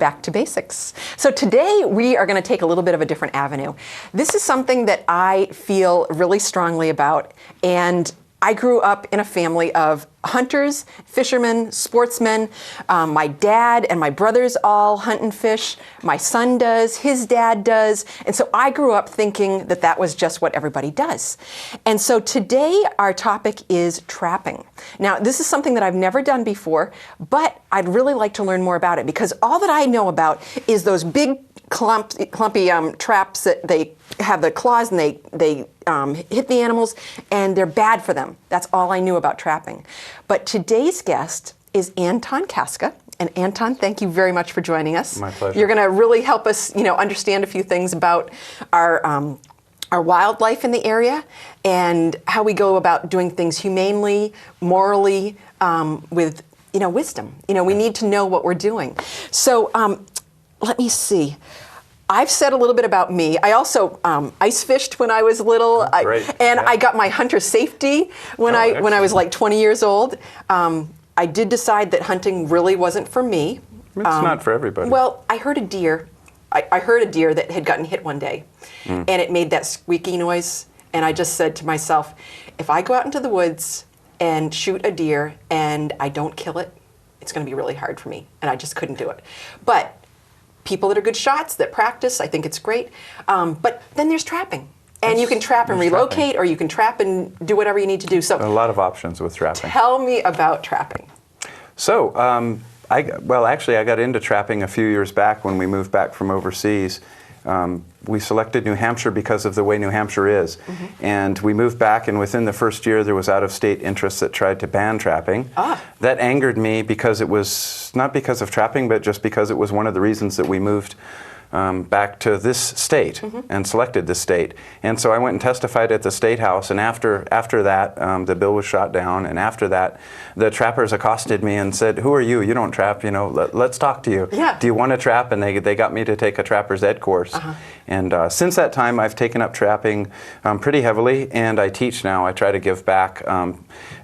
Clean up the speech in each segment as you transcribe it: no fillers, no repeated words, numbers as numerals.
back to basics. So today we are going to take a little bit of a different avenue. This is something that I feel really strongly about, and I grew up in a family of hunters, fishermen, sportsmen. My dad and my brothers all hunt and fish. My son does, his dad does. And so I grew up thinking that that was just what everybody does. And so today our topic is trapping. Now, this is something that I've never done before, but I'd really like to learn more about it, because all that I know about is those big clumpy traps that they have the claws and they hit the animals, and they're bad for them. That's all I knew about trapping. But today's guest is Anton Kaska. And Anton, thank you very much for joining us. My pleasure. You're going to really help us, understand a few things about our wildlife in the area and how we go about doing things humanely, morally, with wisdom. We need to know what we're doing. So let me see. I've said a little bit about me. I also ice fished when I was little, I got my hunter safety when I was like 20 years old. I did decide that hunting really wasn't for me. It's not for everybody. Well, I heard a deer. I heard a deer that had gotten hit one day, and it made that squeaky noise. And I just said to myself, if I go out into the woods and shoot a deer and I don't kill it, it's going to be really hard for me. And I just couldn't do it. But people that are good shots, that practice, I think it's great. But then there's trapping. And you can trap and relocate, or you can trap and do whatever you need to do. So a lot of options with trapping. Tell me about trapping. So, I got into trapping a few years back when we moved back from overseas. We selected New Hampshire because of the way New Hampshire is. Mm-hmm. And we moved back, and within the first year there was out-of-state interests that tried to ban trapping. That angered me, because it was not because of trapping, but just because it was one of the reasons that we moved back to this state and selected this state. And so I went and testified at the State House, and after that, the bill was shot down, and after that, the trappers accosted me and said, "Who are you? You don't trap, let's talk to you. Yeah. Do you want to trap?" And they got me to take a trapper's ed course. And since that time, I've taken up trapping pretty heavily, and I teach now. I try to give back.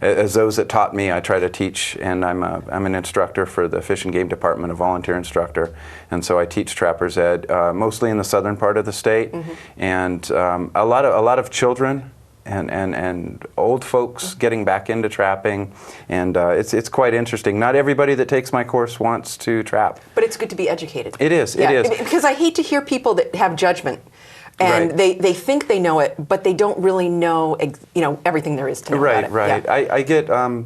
As those that taught me, I try to teach, and I'm an instructor for the Fish and Game Department, a volunteer instructor, and so I teach trapper's ed, mostly in the southern part of the state, and a lot of children and old folks getting back into trapping, and it's quite interesting. Not everybody that takes my course wants to trap. But it's good to be educated. It is, it is. Because I hate to hear people that have judgment, and they think they know it, but they don't really know everything there is to know about it. Right. Yeah.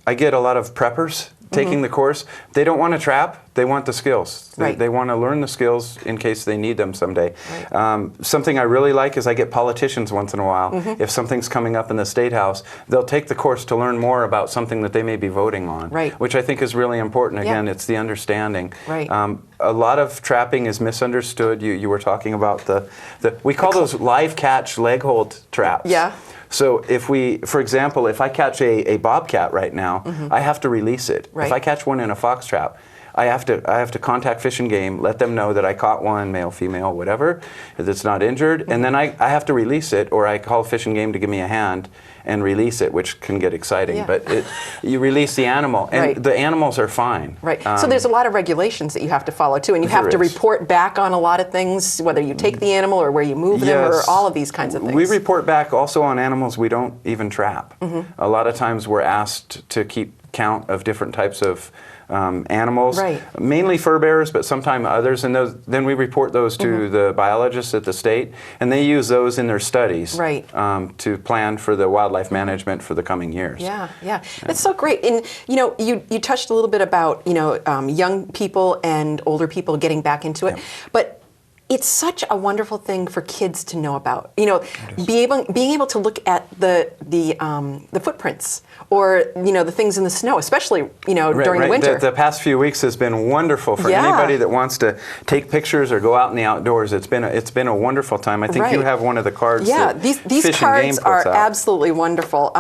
I get a lot of preppers taking the course. They don't want to trap. They want the skills. They want to learn the skills in case they need them someday. Something I really like is I get politicians once in a while. If something's coming up in the State House, they'll take the course to learn more about something that they may be voting on, which I think is really important. Again, it's the understanding. A lot of trapping is misunderstood. You were talking about we call those live catch leg hold traps. So for example, if I catch a bobcat right now, I have to release it. If I catch one in a fox trap, I have to contact Fish and Game, let them know that I caught one, male, female, whatever, that it's not injured, and then I have to release it, or I call Fish and Game to give me a hand and release it, which can get exciting. But you release the animal, and the animals are fine. So there's a lot of regulations that you have to follow too, and you have to report back on a lot of things, whether you take the animal or where you move them, or all of these kinds of things. We report back also on animals we don't even trap. A lot of times we're asked to keep count of different types of animals, mainly fur bearers, but sometimes others, and then we report those to the biologists at the state, and they use those in their studies to plan for the wildlife management for the coming years. That's so great. And you touched a little bit about young people and older people getting back into it, but it's such a wonderful thing for kids to know about. Being able to look at the footprints, or the things in the snow, especially during the winter. The past few weeks has been wonderful for anybody that wants to take pictures or go out in the outdoors. It's been a wonderful time. I think you have one of the cards. These cards are absolutely wonderful.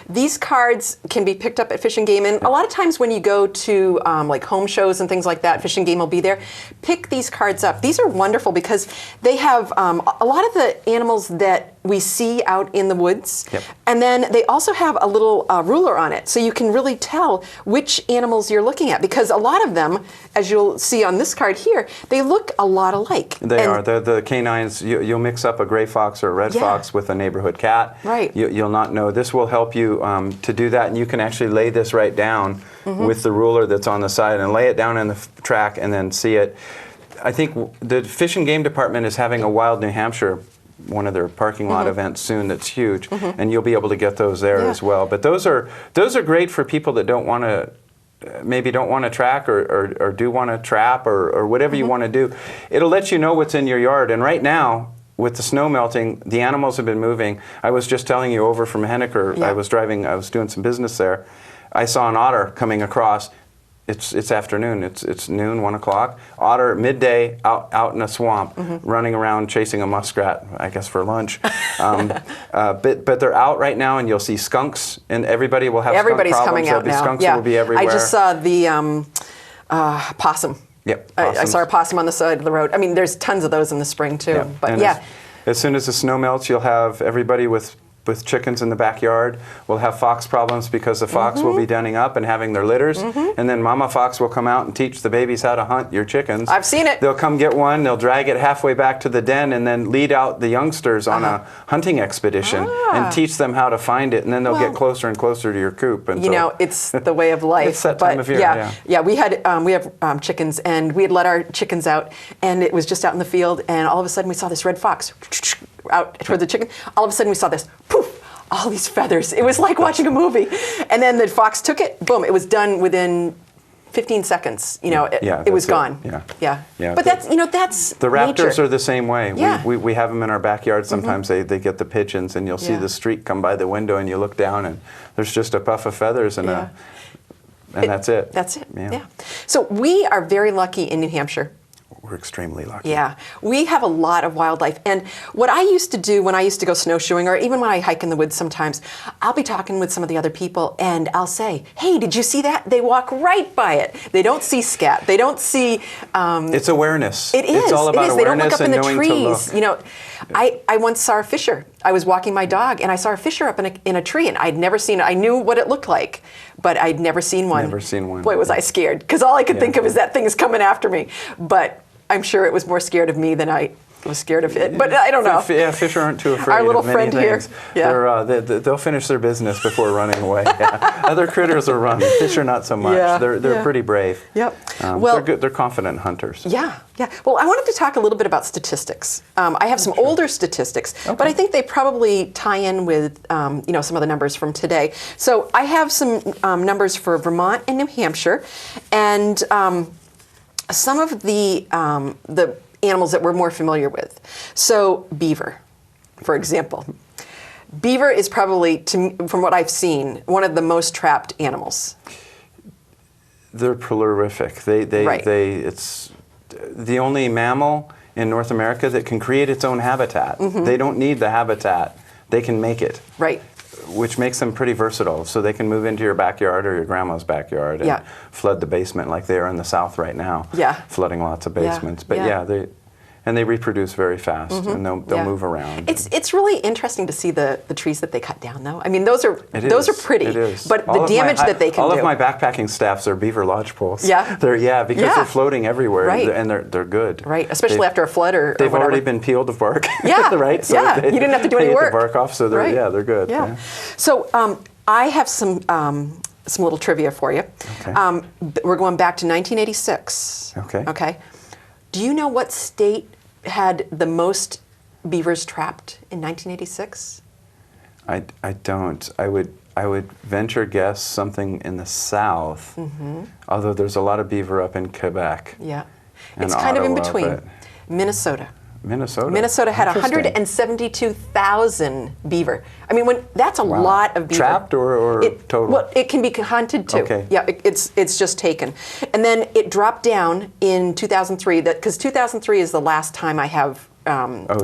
These cards can be picked up at Fish and Game, and a lot of times when you go to like home shows and things like that, Fish and Game will be there. Pick these cards up. These are wonderful wonderful because they have a lot of the animals that we see out in the woods. Yep. And then they also have a little ruler on it, so you can really tell which animals you're looking at, because a lot of them, as you'll see on this card here, they look a lot alike. They are. They're the canines. You'll mix up a gray fox or a red fox with a neighborhood cat. Right. You'll not know. This will help you to do that, and you can actually lay this right down with the ruler that's on the side and lay it down in the track and then see it. I think the Fish and Game Department is having a Wild New Hampshire, one of their parking lot events soon that's huge, and you'll be able to get those there as well. But those are great for people that don't want to, maybe don't want to track or do want to trap or whatever you want to do. It'll let you know what's in your yard. And right now, with the snow melting, the animals have been moving. I was just telling you over from Henniker, I was doing some business there. I saw an otter coming across. It's afternoon. It's noon, 1 o'clock. Otter midday out in a swamp, running around chasing a muskrat, I guess for lunch. But they're out right now, and you'll see skunks, and everybody will have Everybody's skunk problems. coming out now. Skunks will be everywhere. I just saw the possum. Yep. I saw a possum on the side of the road. I mean, there's tons of those in the spring too. Yep. But and as soon as the snow melts, you'll have everybody with chickens in the backyard will have fox problems because the fox will be denning up and having their litters, and then mama fox will come out and teach the babies how to hunt your chickens. I've seen it. They'll come get one, they'll drag it halfway back to the den, and then lead out the youngsters on a hunting expedition and teach them how to find it, and then they'll get closer and closer to your coop. And you know, it's the way of life. It's that time of year. Yeah. We have chickens, and we had let our chickens out, and it was just out in the field, and all of a sudden we saw this red fox out toward the chicken. All of a sudden we saw this poof. All these feathers. It was like watching a movie. And then the fox took it, boom, it was done within 15 seconds. You know, it was gone. Yeah. But that's the raptors nature. are the same way. Yeah. We have them in our backyard. Sometimes they get the pigeons, and you'll see the streak come by the window, and you look down, and there's just a puff of feathers and that's it. That's it. Yeah. So we are very lucky in New Hampshire. We're extremely lucky. Yeah, we have a lot of wildlife. And what I used to do when I used to go snowshoeing, or even when I hike in the woods sometimes, I'll be talking with some of the other people, and I'll say, hey, did you see that? They walk right by it. They don't see scat. They don't see... it's awareness. It is. It's all about They don't look awareness up in and the knowing to look. trees. You know, I once saw a fisher. I was walking my dog, and I saw a fisher up in a tree, and I'd never seen it. I knew what it looked like, but I'd never seen one. Never seen one. Boy, was I scared, because all I could think of is that thing's coming after me. But I'm sure it was more scared of me than I was scared of it. But I don't know. Yeah, fish aren't too afraid Our little of many friend things. here. They'll finish their business before running away. Other critters will run. Fish are not so much. Yeah, they're pretty brave. Yep. They're good. They're confident hunters. Yeah. Well, I wanted to talk a little bit about statistics. I have some older statistics, but I think they probably tie in with some of the numbers from today. So I have some numbers for Vermont and New Hampshire, and some of the animals that we're more familiar with. So beaver, for example. Beaver is probably, from what I've seen, one of the most trapped animals. They're prolific. It's the only mammal in North America that can create its own habitat. They don't need the habitat. They can make it. Right. Which makes them pretty versatile. So they can move into your backyard or your grandma's backyard and flood the basement like they are in the South right now. Yeah. Flooding lots of basements. But they reproduce very fast, and they'll move around. It's really interesting to see the trees that they cut down, though. I mean, those are pretty. It is. But the damage that they can do. All of my backpacking staffs are beaver lodge poles. Yeah. Because they're floating everywhere, and they're good. Right, especially after a flood or they've whatever. already been peeled of bark. Yeah. Right. So you didn't have to do any work. They get the bark off, so they're good. Yeah. So I have some little trivia for you. Okay. We're going back to 1986. Okay. Do you know what state had the most beavers trapped in 1986? I don't. I would venture guess something in the South, although there's a lot of beaver up in Quebec. Yeah. It's kind of in between. Minnesota. Minnesota had 172,000 beaver. I mean, that's a lot of beaver. Trapped or total? Well, it can be hunted too. Okay. Yeah, it's just taken. And then it dropped down in 2003, because 2003 is the last time I have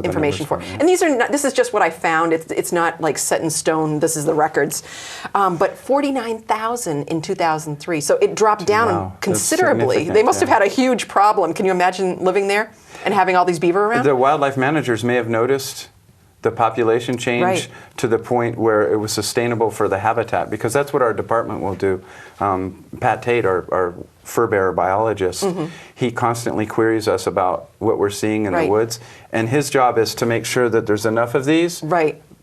information for. And this is just what I found. It's not like set in stone, this is the records. But 49,000 in 2003. So it dropped down considerably. They must have had a huge problem. Can you imagine living there? And having all these beaver around? The wildlife managers may have noticed the population change to the point where it was sustainable for the habitat, because that's what our department will do. Pat Tate, our fur bearer biologist, he constantly queries us about what we're seeing in the woods, and his job is to make sure that there's enough of these.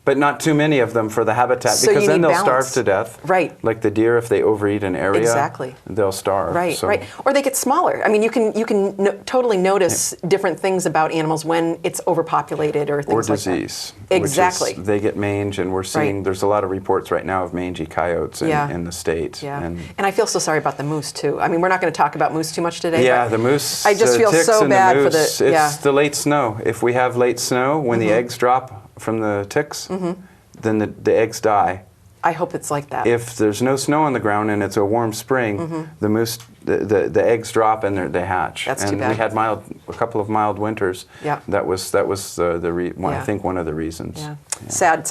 But not too many of them for the habitat, so because then they'll balance. Starve to death. Right. Like the deer, if they overeat an area, they'll starve. Right, right. Or they get smaller. I mean, you can totally notice different things about animals when it's overpopulated or things like that. Or disease. Exactly. They get mange, and we're seeing there's a lot of reports right now of mangy coyotes in the state. Yeah. And I feel so sorry about the moose too. I mean, we're not going to talk about moose too much today. Yeah, the moose. I just feel so bad for the. It's the late snow. If we have late snow, when the eggs drop from the ticks, then the eggs die. I hope it's like that. If there's no snow on the ground and it's a warm spring, the moose, the eggs drop and they hatch. That's and too bad. We had a couple of mild winters. Yeah. That was I think one of the reasons. Yeah. Sad.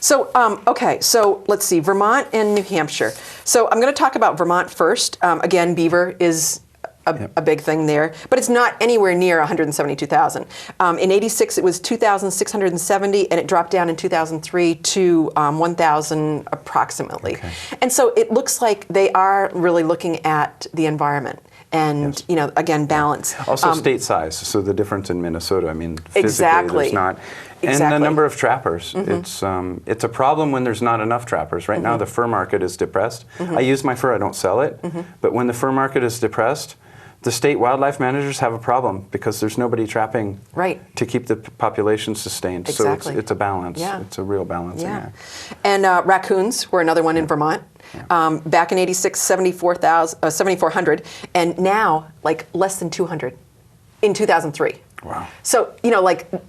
So okay, so let's see, Vermont and New Hampshire. So I'm going to talk about Vermont first. Again, beaver is a big thing there, but it's not anywhere near 172,000. In '86, it was 2,670, and it dropped down in 2003 to 1,000 approximately. Okay. And so it looks like they are really looking at the environment and, again, balance. Also state size, so the difference in Minnesota, I mean, physically there's not. And the number of trappers. It's a problem when there's not enough trappers. Right now the fur market is depressed. I use my fur, I don't sell it, but when the fur market is depressed, the state wildlife managers have a problem because there's nobody trapping to keep the population sustained. Exactly. So it's a balance. Yeah. It's a real balancing act. And raccoons were another one in Vermont. Back in '86, 7,400, and now like less than 200 in 2003. Wow. So,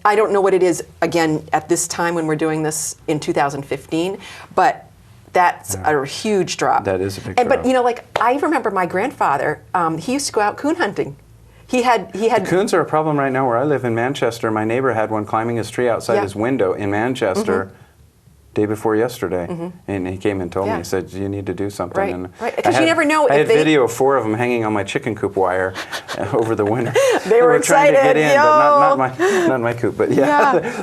I don't know what it is, again, at this time when we're doing this in 2015, but that's a huge drop. That is a big drop. But, I remember my grandfather, he used to go out coon hunting. He had. The coons are a problem right now where I live in Manchester. My neighbor had one climbing his tree outside his window in Manchester day before yesterday, and he came and told me. He said, "You need to do something." Right, and because you never know. I had video of 4 of them hanging on my chicken coop wire over the winter. They were trying excited. to get in, but not my coop. But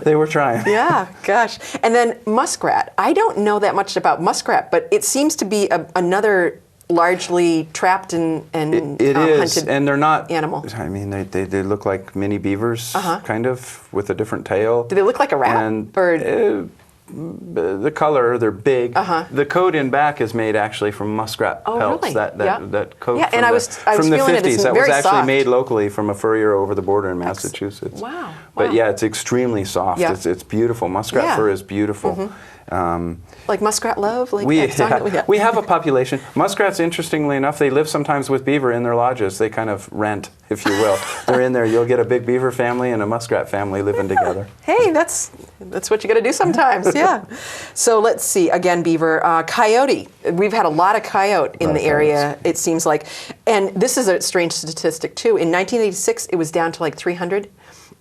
they were trying. Yeah, gosh. And then muskrat. I don't know that much about muskrat, but it seems to be another largely trapped and it is, hunted and they're not animal. I mean, they look like mini beavers, kind of, with a different tail. Do they look like a rat? The color, they're big. The coat in back is made actually from muskrat pelts. Really? That coat and I was from the feeling 50s. it's That was very actually soft. made locally from a furrier over the border in Massachusetts. Wow. But yeah, it's extremely soft. Yeah. It's beautiful. Muskrat fur is beautiful. Like muskrat love? Like we that song that we have? We have a population. Muskrats, interestingly enough, they live sometimes with beaver in their lodges. They kind of rent, if you will. They're in there. You'll get a big beaver family and a muskrat family living together. Hey, that's what you got to do sometimes. Yeah. So let's see. Again, beaver. Coyote. We've had a lot of coyote in the area, it seems like. And this is a strange statistic, too. In 1986, it was down to like 300.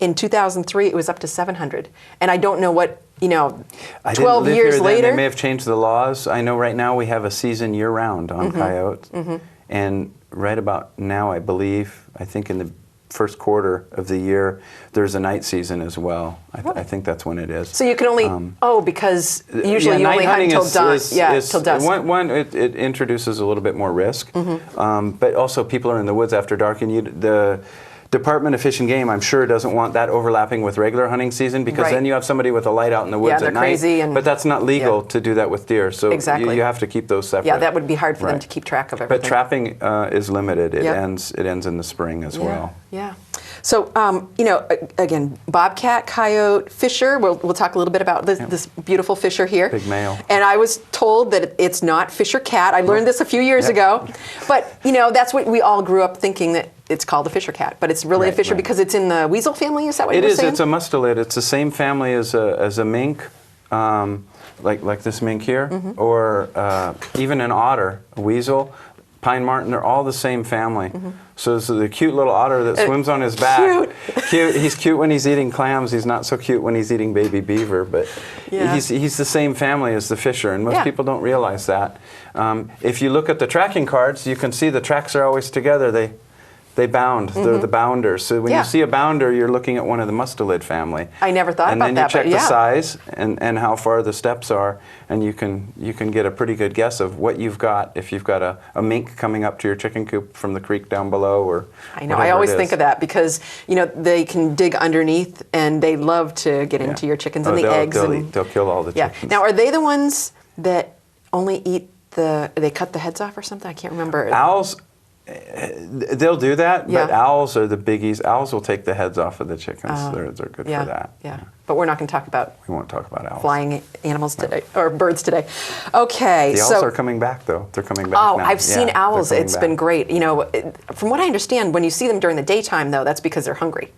In 2003, it was up to 700. And I don't know what, 12 years later. They may have changed the laws. I know right now we have a season year-round on coyotes. And right about now, I think in the first quarter of the year, there's a night season as well. I think that's when it is. So you can only, because usually you only hunt until dawn. Till dusk. One, it introduces a little bit more risk. But also people are in the woods after dark, and the Department of Fish and Game, I'm sure, doesn't want that overlapping with regular hunting season, because then you have somebody with a light out in the woods at night. Crazy but that's not legal to do that with deer. So you have to keep those separate. Yeah, that would be hard for them to keep track of everything. But trapping is limited. It ends in the spring as well. Yeah. So, again, bobcat, coyote, fisher. We'll talk a little bit about this beautiful fisher here. Big male. And I was told that it's not fisher cat. I learned this a few years ago. But, that's what we all grew up thinking, that it's called a fisher cat. But it's really a fisher because it's in the weasel family. Is that what you were saying? It is. It's a mustelid. It's the same family as a mink, like this mink here, or even an otter, a weasel, pine marten. They're all the same family. So the cute little otter that swims on his back. Cute. He's cute when he's eating clams. He's not so cute when he's eating baby beaver. But he's the same family as the fisher, and most people don't realize that. If you look at the tracking cards, you can see the tracks are always together. They bound. They're the bounders. So when you see a bounder, you're looking at one of the mustelid family. I never thought about that. And then you check the size and how far the steps are, and you can get a pretty good guess of what you've got if you've got a mink coming up to your chicken coop from the creek down below, or I know. I always think of that because they can dig underneath and they love to get into your chickens and the eggs. They'll kill all the chickens. Now, are they the ones that only eat they cut the heads off or something? I can't remember. Owls. They'll do that, but owls are the biggies. Owls will take the heads off of the chickens. They're good for that. Yeah, but we're not going to talk about. We won't talk about owls. Flying animals today or birds today. Okay, the owls are coming back though. They're coming back. now. I've seen owls. It's been great. From what I understand, when you see them during the daytime, though, that's because they're hungry.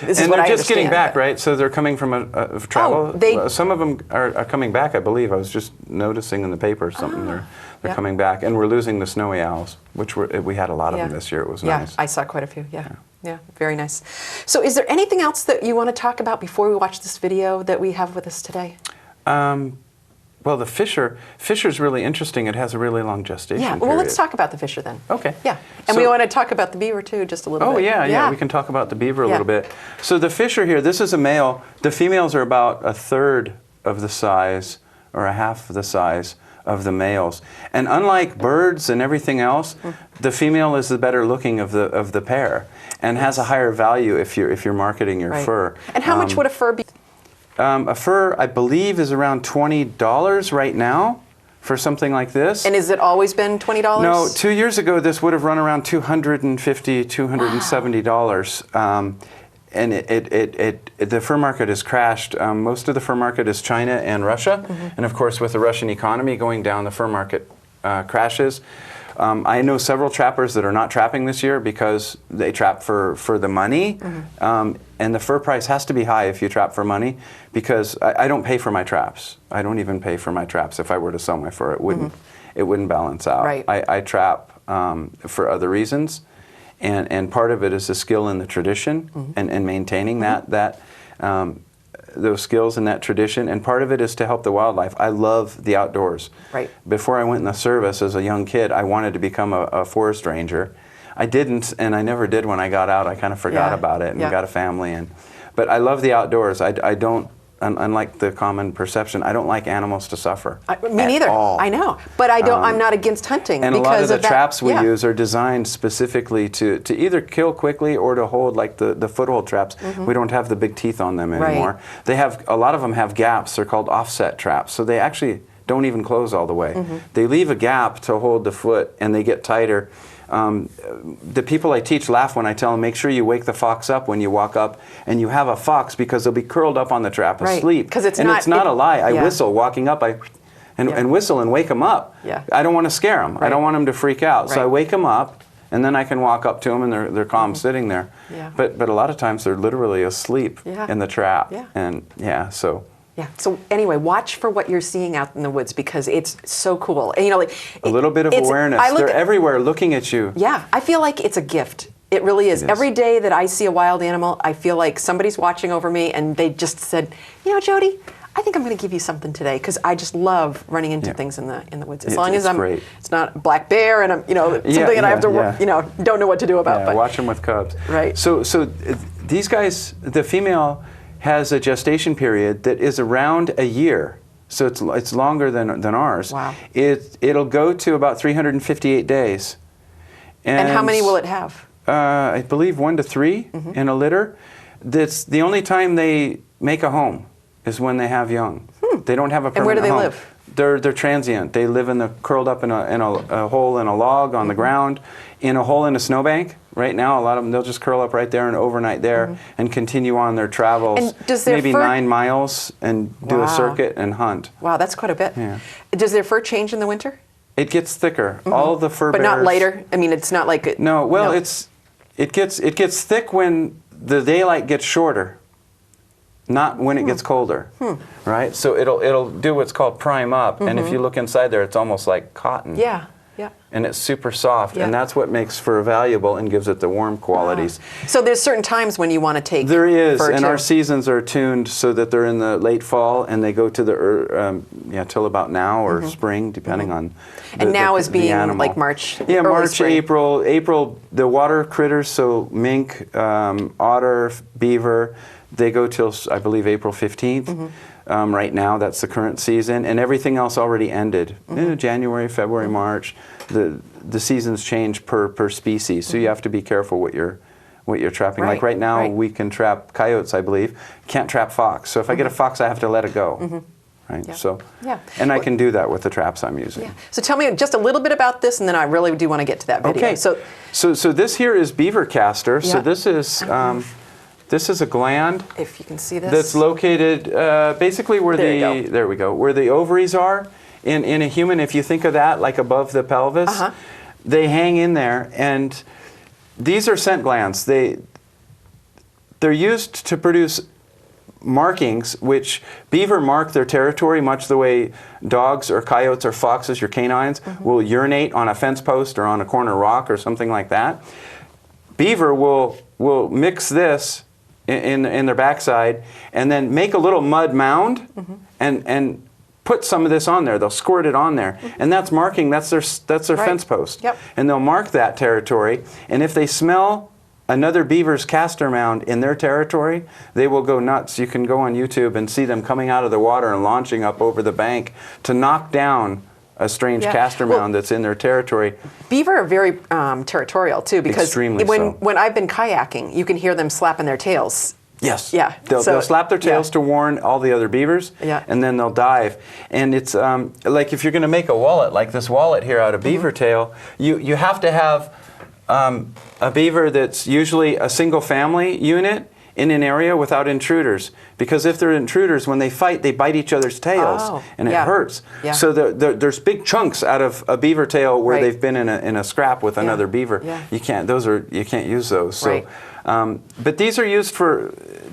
This is what they're I just getting understand, back, right? So they're coming from a travel. Some of them are coming back, I believe. I was just noticing in the paper or something. They're coming back, and we're losing the snowy owls, which we had a lot of them this year. It was nice. Yeah, I saw quite a few. Yeah, very nice. So, is there anything else that you want to talk about before we watch this video that we have with us today? Well, the Fisher's really interesting. It has a really long gestation period. Well, let's talk about the Fisher then. Okay. Yeah, and we want to talk about the beaver too, just a little bit. Oh, yeah, we can talk about the beaver a little bit. So the Fisher here, this is a male. The females are about a third of the size or a half of the size of the males. And unlike birds and everything else, the female is the better looking of the pair and has a higher value if you're marketing your fur. And how much would a fur be? A fur, I believe, is around $20 right now for something like this. And has it always been $20? No, 2 years ago this would have run around $250, $270. And the fur market has crashed. Most of the fur market is China and Russia. And of course, with the Russian economy going down, the fur market crashes. I know several trappers that are not trapping this year because they trap for the money. And the fur price has to be high if you trap for money, because I don't pay for my traps. I don't even pay for my traps. If I were to sell my fur, it wouldn't balance out. Right. I trap for other reasons. And part of it is the skill and the tradition and maintaining those skills and that tradition, and part of it is to help the wildlife. I love the outdoors. Right. Before I went in the service as a young kid, I wanted to become a forest ranger. I didn't, and I never did when I got out. I kind of forgot about it and got a family. But I love the outdoors. I don't, unlike the common perception, I don't like animals to suffer. Me neither. All. I know, but I'm not against hunting. And because a lot of the that, traps we use are designed specifically to either kill quickly or to hold, like the foothold traps. We don't have the big teeth on them anymore. They have, a lot of them have gaps. They're called offset traps. So they actually don't even close all the way. They leave a gap to hold the foot, and they get tighter. The people I teach laugh when I tell them, make sure you wake the fox up when you walk up, and you have a fox because they'll be curled up on the trap asleep. It's not a lie. I whistle walking up. And whistle and wake them up. I don't want to scare them. I don't want them to freak out. So I wake them up, and then I can walk up to them, and they're calm sitting there. But a lot of times they're literally asleep in the trap. So anyway, watch for what you're seeing out in the woods, because it's so cool. And, a little bit of awareness. They're everywhere looking at you. Yeah, I feel like it's a gift. It really is. Every day that I see a wild animal, I feel like somebody's watching over me, and they just said, Jody, I think I'm going to give you something today, because I just love running into things in the woods. As long as it's not a black bear and I'm something that I have to don't know what to do about. Yeah, but watch them with cubs. Right. So these guys, the female has a gestation period that is around a year. So it's longer than ours. Wow. It'll go to about 358 days. And how many will it have? I believe 1 to 3 in a litter. That's the only time they make a home is when they have young. They don't have a permanent home. And where do they live? They're transient. They live curled up in a hole in a log on the ground, in a hole in a snowbank. Right now, a lot of them, they'll just curl up right there and overnight there and continue on their travels. And does their maybe fur 9 miles and do a circuit and hunt. Wow, that's quite a bit. Yeah. Does their fur change in the winter? It gets thicker. All the fur but bearers. Not lighter. I mean, it's not like it. No. Well, it gets thick when the daylight gets shorter. Not when it gets colder, right? So it'll do what's called prime up, and if you look inside there, it's almost like cotton. Yeah. Yeah. And it's super soft, Yeah. and that's what makes fur valuable and gives it the warm qualities. So there's certain times when you want to take There is, fur and too. our seasons are tuned so that they're in the late fall, and they go to the till about now or spring, depending on. And now is the being animal. like March. Yeah, early March, spring. April. The water critters, so mink, otter, beaver, they go till I believe April 15th. Right now, that's the current season, and everything else already ended. January, February, March. The seasons change per species, so you have to be careful what you're trapping. Right, Like right now, right. we can trap coyotes, I believe. Can't trap fox. So if I get a fox, I have to let it go. Right. Yeah. So, Yeah. and I can do that with the traps I'm using. Yeah. So tell me just a little bit about this, and then I really do want to get to that video. Okay. So this here is beaver castor. So Yeah. this is a gland. If you can see this. That's located basically where There you go. where the ovaries are in a human. If you think of that like above the pelvis, they hang in there, and these are scent glands. They're used to produce markings, which beaver mark their territory much the way dogs or coyotes or foxes, your canines, will urinate on a fence post or on a corner rock or something like that. Beaver will mix this in their backside and then make a little mud mound and put some of this on there. They'll squirt it on there, and that's marking. That's their Right. fence post. Yep. And they'll mark that territory. And if they smell another beaver's castor mound in their territory, they will go nuts. You can go on YouTube and see them coming out of the water and launching up over the bank to knock down a strange castor mound that's in their territory. Beaver are very territorial too, because Extremely so. when I've been kayaking, you can hear them slapping their tails. Yes. Yeah. They'll slap their tails to warn all the other beavers, Yeah. and then they'll dive. And it's like if you're going to make a wallet, like this wallet here out of beaver tail, you have to have a beaver that's usually a single family unit in an area without intruders. Because if they're intruders, when they fight, they bite each other's tails, and it hurts. Yeah. So there's big chunks out of a beaver tail where they've been in a scrap with another beaver. Yeah. You can't use those. So, Right. but these are used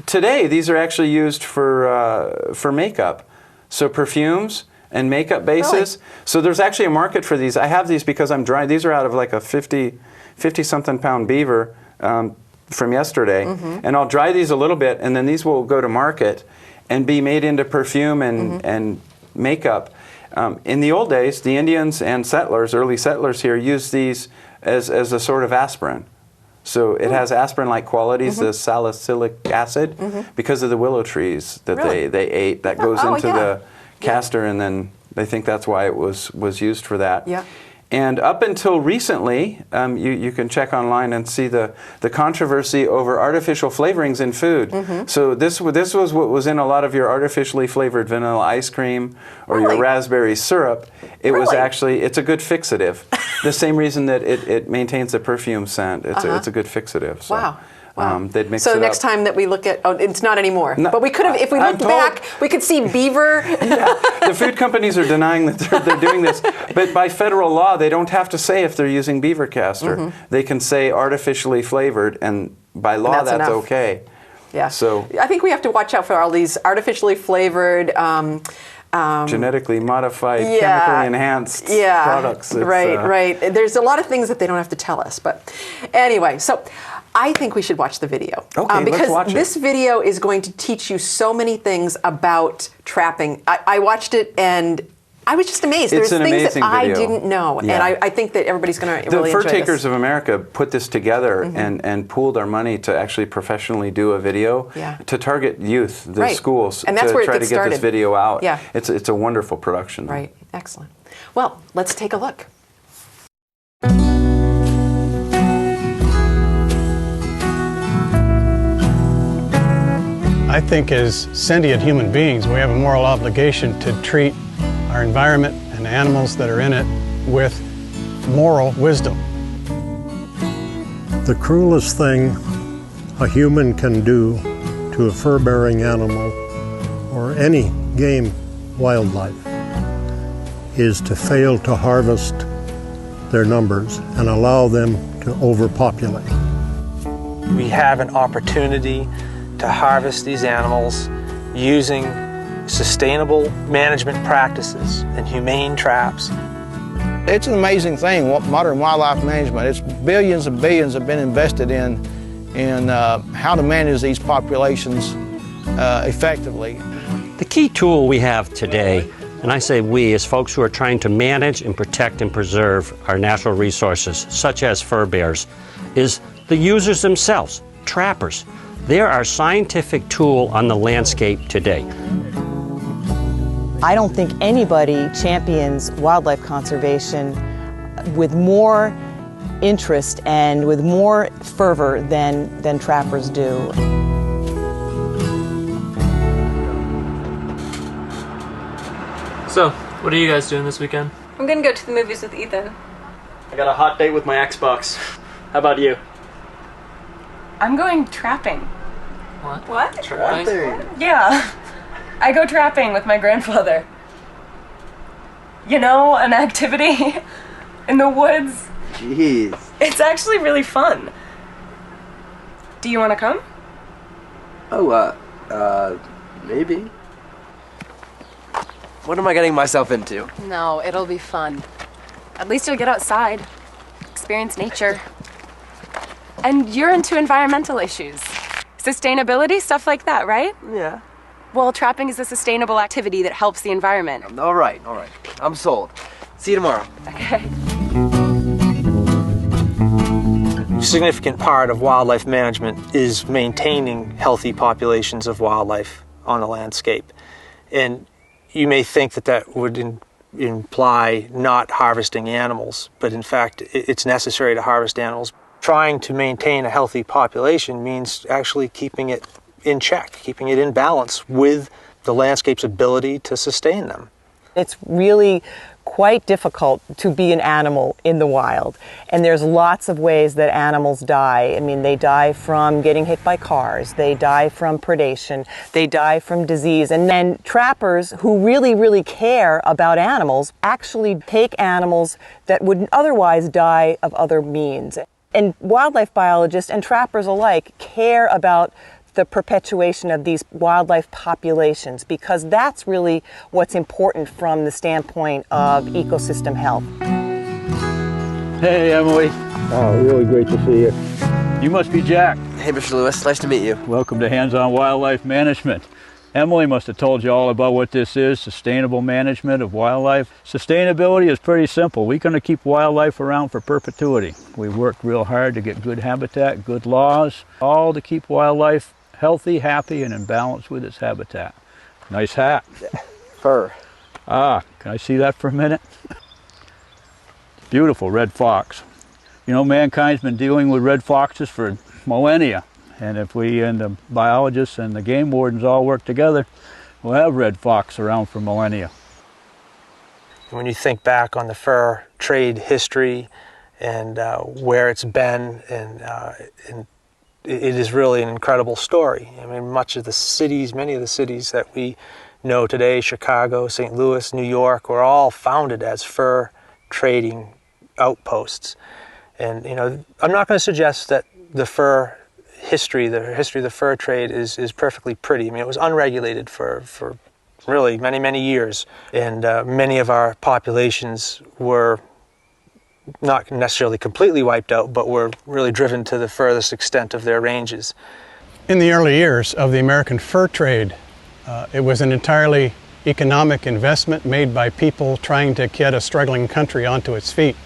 today. These are actually used for makeup, so perfumes and makeup bases. Really? So there's actually a market for these. I have these because I'm drying. These are out of like a 50-something pound beaver from yesterday, and I'll dry these a little bit, and then these will go to market and be made into perfume and makeup. In the old days, the Indians and early settlers here, used these as a sort of aspirin. So it has aspirin-like qualities, the salicylic acid, because of the willow trees that Really? they ate. That goes into yeah. the castor, and then they think that's why it was used for that. Yeah. And up until recently, you can check online and see the controversy over artificial flavorings in food. So this was what was in a lot of your artificially flavored vanilla ice cream or Really? your raspberry syrup. It was Really? actually, it's a good fixative. The same reason that it maintains the perfume scent. It's a good fixative. So, Wow. Wow. They'd mix so it next up. time that we look at, it's not anymore. No, but we could have, if we I'm looked told- back, we could see beaver. The food companies are denying that they're doing this, but by federal law, they don't have to say if they're using beaver castor. They can say artificially flavored, and by law, that's that's enough. okay. Yeah. So I think we have to watch out for all these artificially flavored. genetically modified, chemically enhanced products. It's, right. There's a lot of things that they don't have to tell us. But anyway, so I think we should watch the video. Okay, because let's watch it. this video is going to teach you so many things about trapping. I watched it and I was just amazed. It's There's an things amazing that I video. didn't know. Yeah. And I think that everybody's going to The really Fur enjoy Takers this. of America put this together and pooled our money to actually professionally do a video to target youth, the Right. schools, And that's to where it try to gets get started. this video out. Yeah. It's a wonderful production. Right. Excellent. Well, let's take a look. I think as sentient human beings, we have a moral obligation to treat our environment and animals that are in it with moral wisdom. The cruelest thing a human can do to a fur-bearing animal or any game wildlife is to fail to harvest their numbers and allow them to overpopulate. We have an opportunity to harvest these animals using sustainable management practices and humane traps. It's an amazing thing, modern wildlife management. It's billions and billions have been invested in how to manage these populations effectively. The key tool we have today, and I say we, as folks who are trying to manage and protect and preserve our natural resources, such as fur bears, is the users themselves, trappers. They're our scientific tool on the landscape today. I don't think anybody champions wildlife conservation with more interest and with more fervor than trappers do. So, what are you guys doing this weekend? I'm gonna go to the movies with Ethan. I got a hot date with my Xbox. How about you? I'm going trapping. What? What? Trapping? Yeah. I go trapping with my grandfather. You know, an activity in the woods. Jeez. It's actually really fun. Do you want to come? Oh, maybe. What am I getting myself into? No, it'll be fun. At least you'll get outside, experience nature. And you're into environmental issues. Sustainability, stuff like that, right? Yeah. Well, trapping is a sustainable activity that helps the environment. All right. I'm sold. See you tomorrow. Okay. A significant part of wildlife management is maintaining healthy populations of wildlife on the landscape. And you may think that would imply not harvesting animals, but in fact, it's necessary to harvest animals. Trying to maintain a healthy population means actually keeping it in check, keeping it in balance with the landscape's ability to sustain them. It's really quite difficult to be an animal in the wild, and there's lots of ways that animals die. I mean, they die from getting hit by cars, they die from predation, they die from disease, and then trappers who really care about animals actually take animals that would otherwise die of other means. And wildlife biologists and trappers alike care about the perpetuation of these wildlife populations, because that's really what's important from the standpoint of ecosystem health. Hey, Emily. Oh, really great to see you. You must be Jack. Hey, Mr. Lewis. Nice to meet you. Welcome to Hands-On Wildlife Management. Emily must have told you all about what this is, sustainable management of wildlife. Sustainability is pretty simple. We're going to keep wildlife around for perpetuity. We worked real hard to get good habitat, good laws, all to keep wildlife healthy, happy, and in balance with its habitat. Nice hat. Fur. Ah, can I see that for a minute? Beautiful red fox. You know, mankind's been dealing with red foxes for millennia. And if we and the biologists and the game wardens all work together, we'll have red fox around for millennia. When you think back on the fur trade history and where it's been, and it is really an incredible story. I mean, many of the cities that we know today, Chicago, St. Louis, New York, were all founded as fur trading outposts. And, you know, I'm not going to suggest that the history of the fur trade is perfectly pretty. I mean, it was unregulated for really many years, and many of our populations were not necessarily completely wiped out, but were really driven to the furthest extent of their ranges. In the early years of the American fur trade, it was an entirely economic investment made by people trying to get a struggling country onto its feet.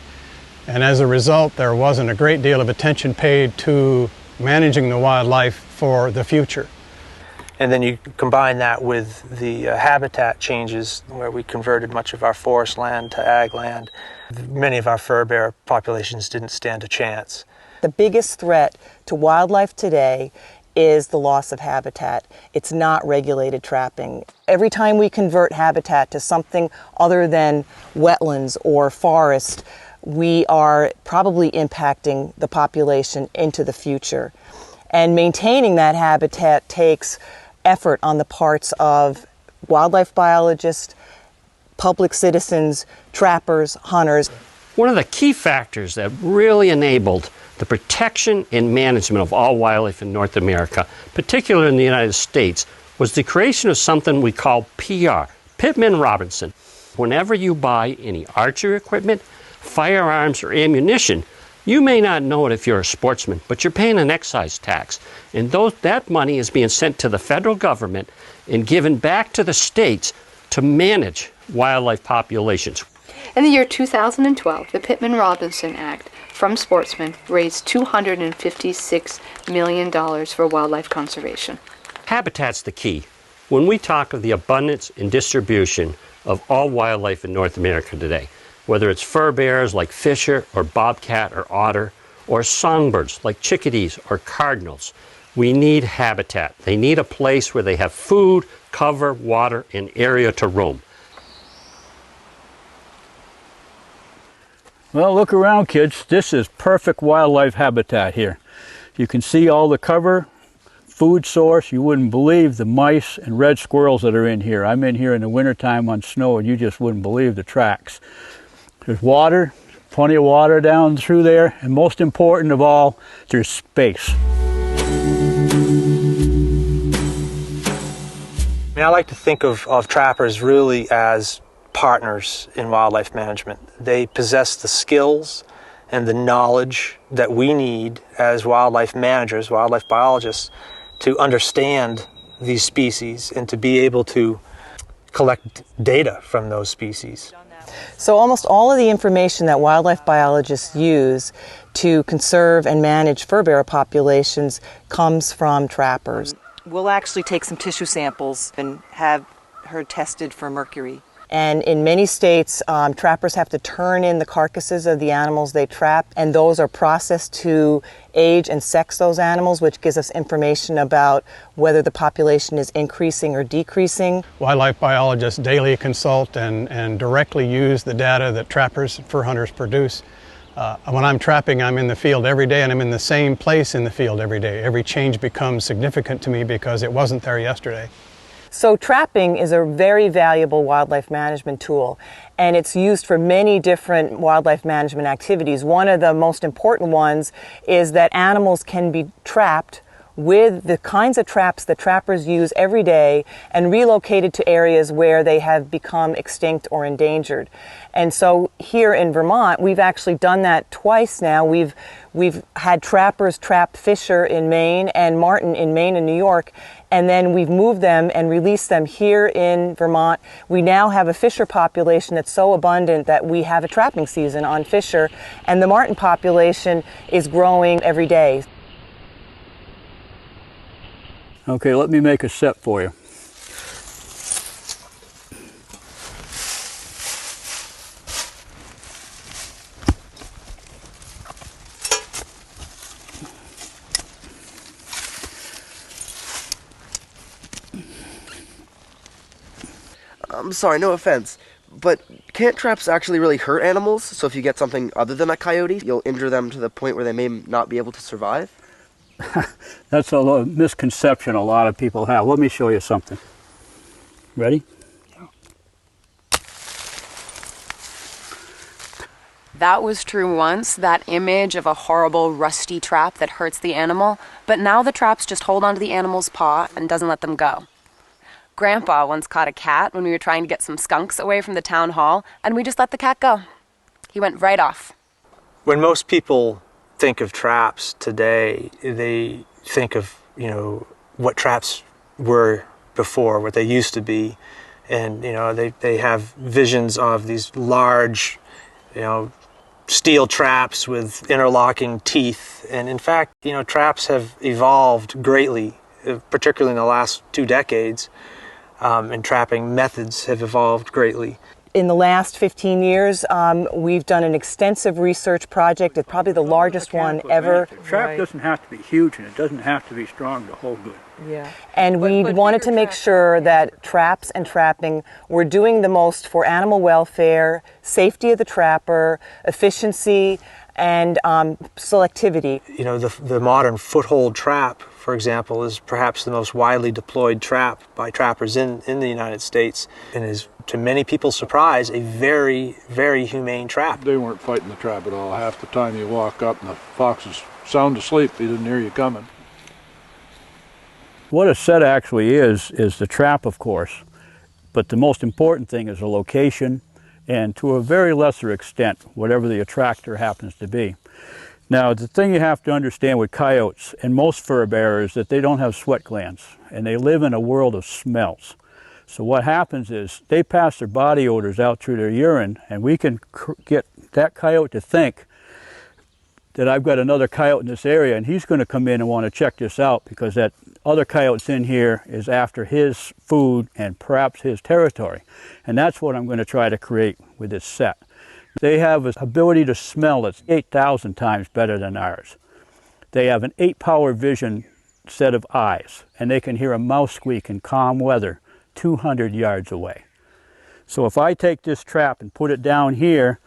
And as a result, there wasn't a great deal of attention paid to managing the wildlife for the future. And then you combine that with the habitat changes, where we converted much of our forest land to ag land. Many of our fur bear populations didn't stand a chance. The biggest threat to wildlife today is the loss of habitat. It's not regulated trapping. Every time we convert habitat to something other than wetlands or forest, we are probably impacting the population into the future. And maintaining that habitat takes effort on the parts of wildlife biologists, public citizens, trappers, hunters. One of the key factors that really enabled the protection and management of all wildlife in North America, particularly in the United States, was the creation of something we call PR, Pittman Robertson. Whenever you buy any archery equipment, firearms or ammunition, you may not know it if you're a sportsman, but you're paying an excise tax. And that money is being sent to the federal government and given back to the states to manage wildlife populations. In the year 2012, the Pittman-Robertson Act from sportsmen raised $256 million for wildlife conservation. Habitat's the key. When we talk of the abundance and distribution of all wildlife in North America today, whether it's fur bearers like fisher or bobcat or otter, or songbirds like chickadees or cardinals, we need habitat. They need a place where they have food, cover, water, and area to roam. Well, look around, kids. This is perfect wildlife habitat here. You can see all the cover, food source. You wouldn't believe the mice and red squirrels that are in here. I'm in here in the wintertime on snow, and you just wouldn't believe the tracks. There's water, plenty of water down through there, and most important of all, there's space. I like to think of trappers really as partners in wildlife management. They possess the skills and the knowledge that we need as wildlife managers, wildlife biologists, to understand these species and to be able to collect data from those species. So almost all of the information that wildlife biologists use to conserve and manage fur bearer populations comes from trappers. We'll actually take some tissue samples and have her tested for mercury. And in many states, trappers have to turn in the carcasses of the animals they trap, and those are processed to age and sex those animals, which gives us information about whether the population is increasing or decreasing. Wildlife biologists daily consult and directly use the data that trappers, fur hunters produce. When I'm trapping, I'm in the field every day, and I'm in the same place in the field every day. Every change becomes significant to me because it wasn't there yesterday. So trapping is a very valuable wildlife management tool, and it's used for many different wildlife management activities. One of the most important ones is that animals can be trapped with the kinds of traps that trappers use every day and relocated to areas where they have become extinct or endangered. And so here in Vermont, we've actually done that twice now. We've had trappers trap fisher in Maine and marten in Maine and New York, and then we've moved them and released them here in Vermont. We now have a fisher population that's so abundant that we have a trapping season on fisher, and the marten population is growing every day. Okay, let me make a set for you. I'm sorry, no offense, but can't traps actually really hurt animals? So if you get something other than a coyote, you'll injure them to the point where they may not be able to survive? That's a misconception a lot of people have. Let me show you something. Ready? That was true once, that image of a horrible rusty trap that hurts the animal, but now the traps just hold onto the animal's paw and doesn't let them go. Grandpa once caught a cat when we were trying to get some skunks away from the town hall, and we just let the cat go. He went right off. When most people think of traps today, they think of, what traps were before, what they used to be. And, they have visions of these large, steel traps with interlocking teeth. And in fact, traps have evolved greatly, particularly in the last 2 decades, and trapping methods have evolved greatly. In the last 15 years, we've done an extensive research project. It's probably the largest one ever. The trap doesn't have to be huge, and it doesn't have to be strong to hold good. Yeah. And we wanted to make sure that traps and trapping were doing the most for animal welfare, safety of the trapper, efficiency, and selectivity. The modern foothold trap, for example, is perhaps the most widely deployed trap by trappers in the United States, and is, to many people's surprise, a very, very humane trap. They weren't fighting the trap at all. Half the time you walk up and the fox is sound asleep. He didn't hear you coming. What a set actually is the trap, of course, but the most important thing is the location and to a very lesser extent, whatever the attractor happens to be. Now, the thing you have to understand with coyotes and most fur bearers is that they don't have sweat glands, and they live in a world of smells. So what happens is they pass their body odors out through their urine, and we can get that coyote to think that I've got another coyote in this area, and he's going to come in and want to check this out because that other coyote's in here is after his food and perhaps his territory. And that's what I'm going to try to create with this set. They have an ability to smell that's 8,000 times better than ours. They have an 8-power vision set of eyes, and they can hear a mouse squeak in calm weather 200 yards away. So if I take this trap and put it down here,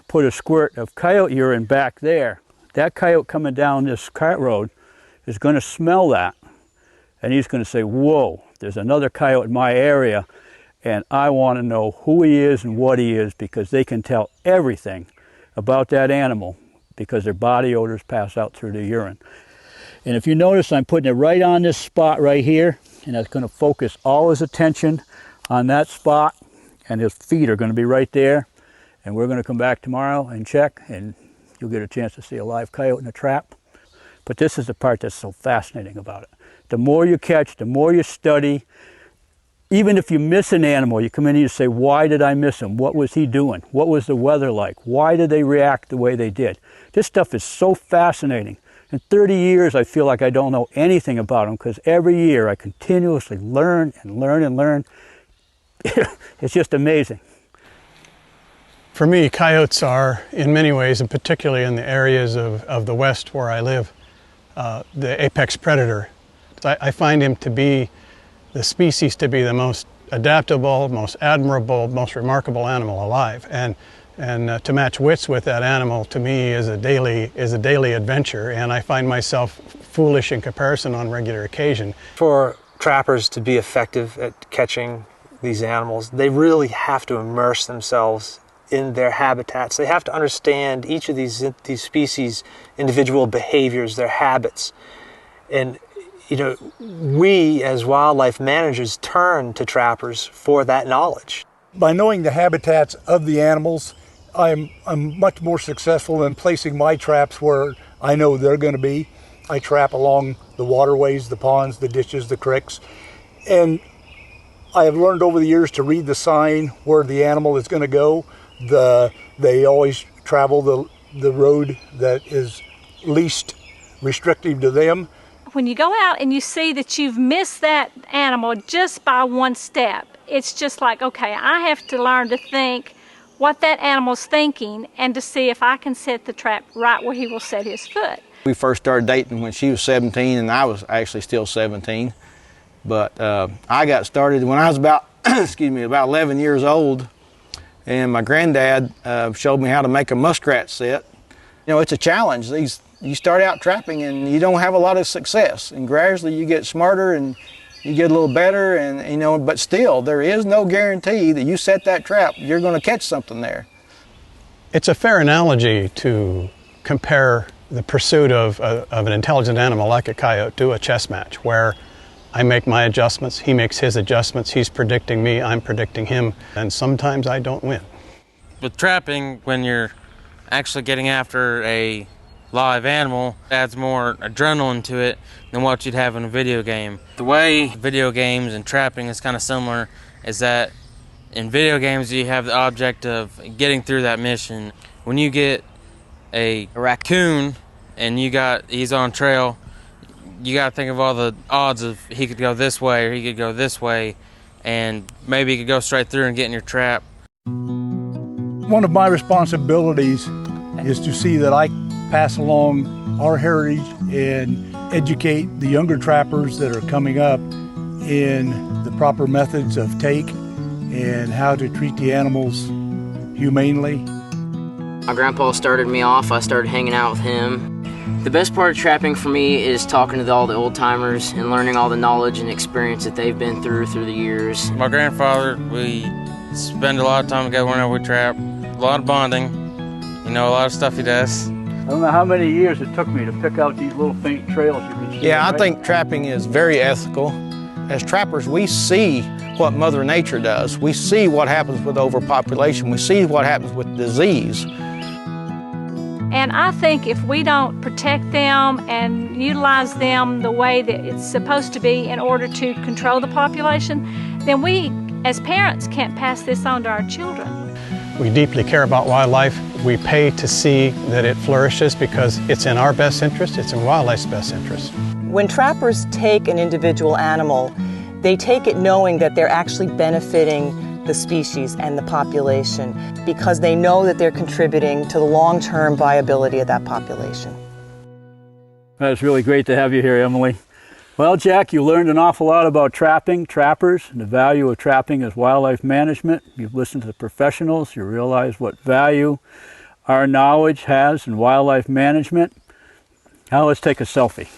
put a squirt of coyote urine back there, that coyote coming down this cart road is going to smell that, and he's going to say, whoa, there's another coyote in my area, and I want to know who he is and what he is, because they can tell everything about that animal because their body odors pass out through the urine. And if you notice, I'm putting it right on this spot right here, and that's going to focus all his attention on that spot, and his feet are going to be right there. And we're going to come back tomorrow and check, and you'll get a chance to see a live coyote in a trap. But this is the part that's so fascinating about it. The more you catch, the more you study. Even if you miss an animal, you come in and you say, why did I miss him? What was he doing? What was the weather like? Why did they react the way they did? This stuff is so fascinating. In 30 years, I feel like I don't know anything about them because every year I continuously learn and learn and learn. It's just amazing. For me, coyotes are, in many ways, and particularly in the areas of the West where I live, the apex predator. I find him to be the species to be the most adaptable, most admirable, most remarkable animal alive. And to match wits with that animal, to me, is a daily adventure, and I find myself foolish in comparison on regular occasion. For trappers to be effective at catching these animals, they really have to immerse themselves in their habitats. They have to understand each of these species' individual behaviors, their habits. And you know, we as wildlife managers turn to trappers for that knowledge. By knowing the habitats of the animals, I'm much more successful in placing my traps where I know they're going to be. I trap along the waterways, the ponds, the ditches, the creeks, and I have learned over the years to read the sign where the animal is going to go. They always travel the road that is least restrictive to them. When you go out and you see that you've missed that animal just by one step, it's just like, okay, I have to learn to think what that animal's thinking and to see if I can set the trap right where he will set his foot. We first started dating when she was 17 and I was actually still 17. But I got started when I was about, about 11 years old, and my granddad showed me how to make a muskrat set. You know, it's a challenge. You start out trapping and you don't have a lot of success, and gradually you get smarter and you get a little better, and you know, but still there is no guarantee that you set that trap you're going to catch something there. It's a fair analogy to compare the pursuit of an intelligent animal like a coyote to a chess match, where I make my adjustments, he makes his adjustments, he's predicting me, I'm predicting him, and sometimes I don't win. With trapping, when you're actually getting after a live animal, adds more adrenaline to it than what you'd have in a video game. The way video games and trapping is kind of similar is that in video games you have the object of getting through that mission. When you get a raccoon and he's on trail, you got to think of all the odds of he could go this way or he could go this way, and maybe he could go straight through and get in your trap. One of my responsibilities is to see that I pass along our heritage and educate the younger trappers that are coming up in the proper methods of take and how to treat the animals humanely. My grandpa started me off. I started hanging out with him. The best part of trapping for me is talking to all the old timers and learning all the knowledge and experience that they've been through the years. My grandfather, we spend a lot of time together whenever we trap. A lot of bonding, you know, a lot of stuff he does. I don't know how many years it took me to pick out these little faint trails you can see. Yeah, I think trapping is very ethical. As trappers, we see what Mother Nature does. We see what happens with overpopulation. We see what happens with disease. And I think if we don't protect them and utilize them the way that it's supposed to be in order to control the population, then we, as parents, can't pass this on to our children. We deeply care about wildlife. We pay to see that it flourishes because it's in our best interest, it's in wildlife's best interest. When trappers take an individual animal, they take it knowing that they're actually benefiting the species and the population because they know that they're contributing to the long-term viability of that population. It's really great to have you here, Emily. Well, Jack, you learned an awful lot about trapping, trappers, and the value of trapping as wildlife management. You've listened to the professionals. You realize what value our knowledge has in wildlife management. Now let's take a selfie.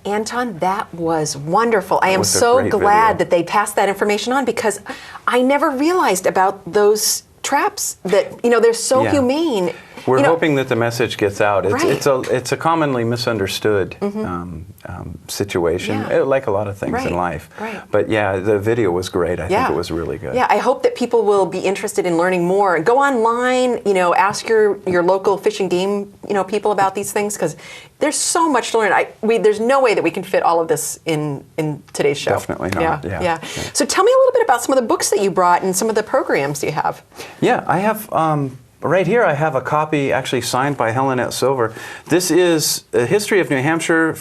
Anton, that was wonderful. I am so glad that they passed that information on because I never realized about those traps that, you know, they're so humane. We're hoping that the message gets out. It's a commonly misunderstood situation, like a lot of things in life. But yeah, the video was great. I think it was really good. Yeah, I hope that people will be interested in learning more. Go online, you know, ask your local fish and game, you know, people about these things because there's so much to learn. There's no way that we can fit all of this in today's show. Definitely not. Yeah. So tell me a little bit about some of the books that you brought and some of the programs you have. Yeah, I have. Right here I have a copy actually signed by Helenette Silver. This is a history of New Hampshire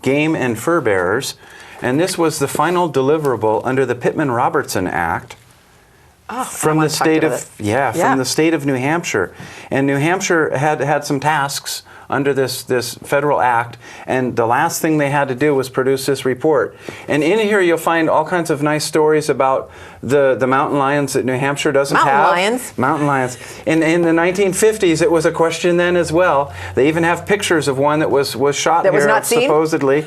game and fur bearers, and this was the final deliverable under the Pittman-Robertson Act from the state of from the state of New Hampshire. And New Hampshire had some tasks under this federal act, and the last thing they had to do was produce this report. And in here you'll find all kinds of nice stories about the mountain lions that New Hampshire doesn't have. Mountain lions. In the 1950s, it was a question then as well. They even have pictures of one that was shot that here, was not seen? supposedly.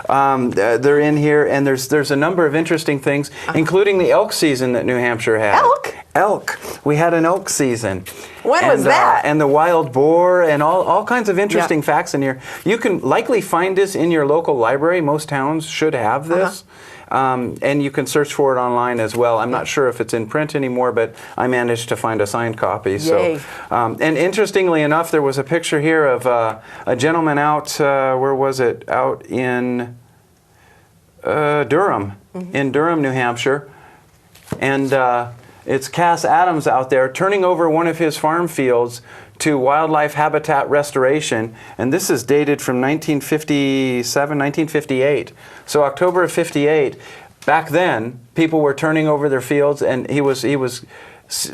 They're in here, and there's a number of interesting things, including the elk season that New Hampshire had. Elk. We had an elk season. When was that? And the wild boar and all kinds of interesting facts in here. You can likely find this in your local library. Most towns should have this. And you can search for it online as well. I'm not sure if it's in print anymore, but I managed to find a signed copy. Yay. So, and interestingly enough, there was a picture here of a gentleman out, where was it? Out in Durham, in Durham, New Hampshire. And it's Cass Adams out there turning over one of his farm fields to wildlife habitat restoration, and this is dated from 1957, 1958. So October of 58. Back then, people were turning over their fields, and he was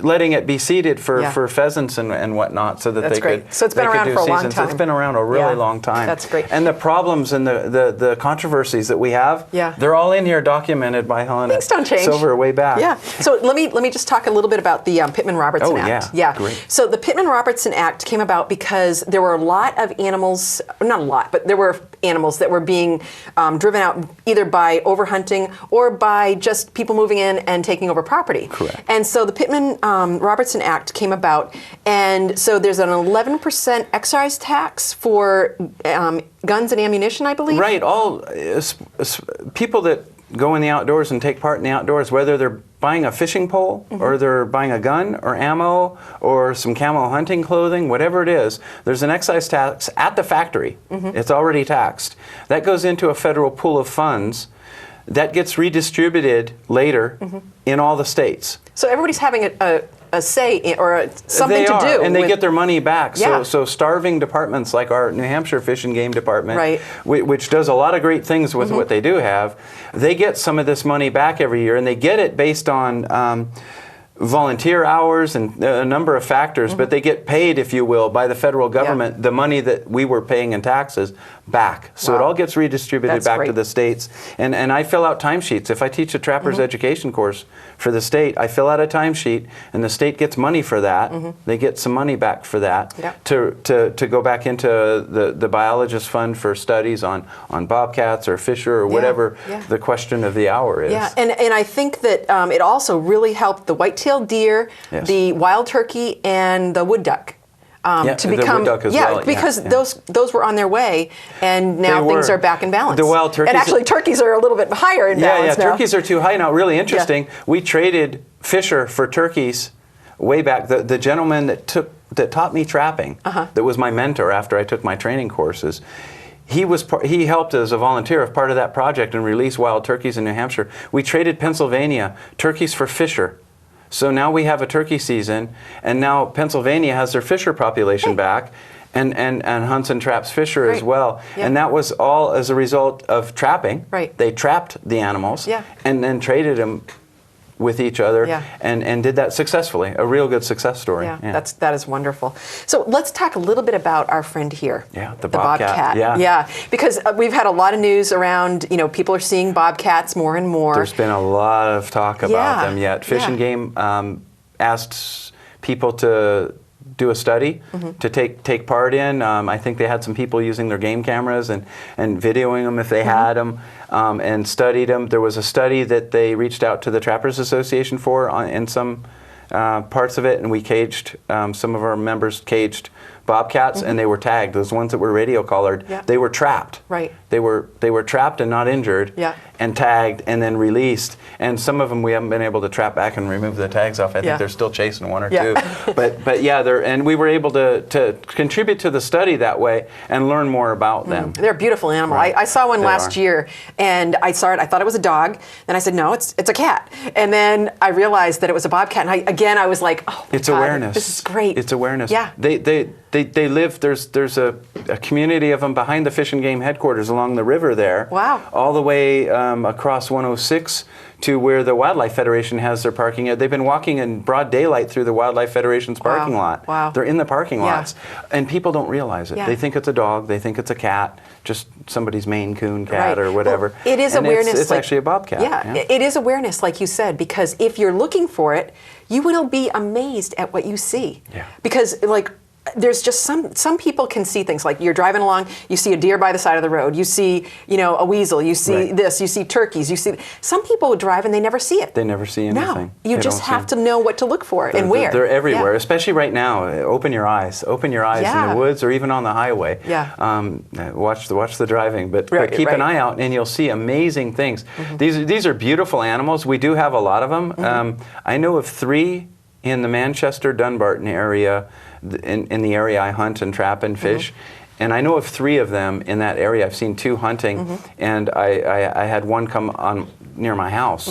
letting it be seeded for pheasants and whatnot, so that they could. So it's been around for a long time. It's been around a really long time. That's great. And the problems and the controversies that we have, they're all in here documented by Helenette Silver way back. Yeah. So let me just talk a little bit about the Pittman-Robertson Act. Yeah. Great. So the Pittman-Robertson Act came about because there were a lot of animals, not a lot, but there were animals that were being driven out either by overhunting or by just people moving in and taking over property. Correct. And so the Pittman-Robertson Act came about, and so there's an 11% excise tax for guns and ammunition, I believe. Right. All people that go in the outdoors and take part in the outdoors, whether they're buying a fishing pole or they're buying a gun or ammo or some camo hunting clothing, whatever it is, there's an excise tax at the factory. It's already taxed. That goes into a federal pool of funds that gets redistributed later in all the states. So everybody's having a say or something to do. And they get their money back. Yeah. So starving departments like our New Hampshire Fish and Game Department, right. which does a lot of great things with what they do have, they get some of this money back every year, and they get it based on volunteer hours and a number of factors, but they get paid, if you will, by the federal government, the money that we were paying in taxes back. So it all gets redistributed back to the states. And I fill out timesheets. If I teach a trapper's education course for the state, I fill out a timesheet, and the state gets money for that. They get some money back for that to go back into the biologist fund for studies on bobcats or fisher or whatever the question of the hour is. Yeah, and I think that it also really helped the white-tailed deer, the wild turkey, and the wood duck. To become, the wood duck as well. Because those were on their way, and now things are back in balance. The wild turkeys, and actually turkeys are a little bit higher in balance now. Turkeys are too high now. Really interesting. We traded fisher for turkeys way back. The gentleman that taught me trapping, that was my mentor after I took my training courses. He helped as a volunteer of part of that project and released wild turkeys in New Hampshire. We traded Pennsylvania turkeys for fisher. So now we have a turkey season, and now Pennsylvania has their fisher population back, and hunts and traps fisher as well. And that was all as a result of trapping. They trapped the animals and then traded them with each other and did that successfully. A real good success story. That is wonderful. So let's talk a little bit about our friend here. The bobcat. Because we've had a lot of news around, people are seeing bobcats more and more. There's been a lot of talk about them yet. Fish and Game asked people to do a study to take part in. I think they had some people using their game cameras and videoing them if they had them, and studied them. There was a study that they reached out to the Trappers Association for in some parts of it, and we caged, some of our members caged bobcats, and they were tagged. Those ones that were radio collared, they were trapped. They were trapped and not injured, and tagged and then released. And some of them we haven't been able to trap back and remove the tags off. I think they're still chasing one or two. But yeah, and we were able to contribute to the study that way and learn more about them. They're a beautiful animal. I saw one last year, and I saw it. I thought it was a dog. Then I said, no, it's a cat. And then I realized that it was a bobcat. And I was like, oh, it's God, awareness. This is great. It's awareness. Yeah. They live. There's a community of them behind the Fish and Game headquarters along the river there. Wow. All the way across 106 to where the Wildlife Federation has their parking. They've been walking in broad daylight through the Wildlife Federation's parking lot. Wow. They're in the parking lots, and people don't realize it. They think it's a dog. They think it's a cat, just somebody's Maine Coon cat or whatever. Well, it is awareness. It's actually a bobcat. Yeah, it is awareness, like you said, because if you're looking for it, you will be amazed at what you see. Because there's just some people can see things, like you're driving along, you see a deer by the side of the road, you see a weasel, you see this, you see turkeys, you see. Some people would drive and they never see it. They never see anything. No, you just have to know what to look for and where. They're everywhere, especially right now. Open your eyes in the woods or even on the highway. Watch the driving, but keep an eye out and you'll see amazing things. These are beautiful animals. We do have a lot of them. I know of 3 in the Manchester-Dunbarton area. In the area I hunt and trap and fish, and I know of 3 of them in that area. I've seen 2 hunting, and I had one come on near my house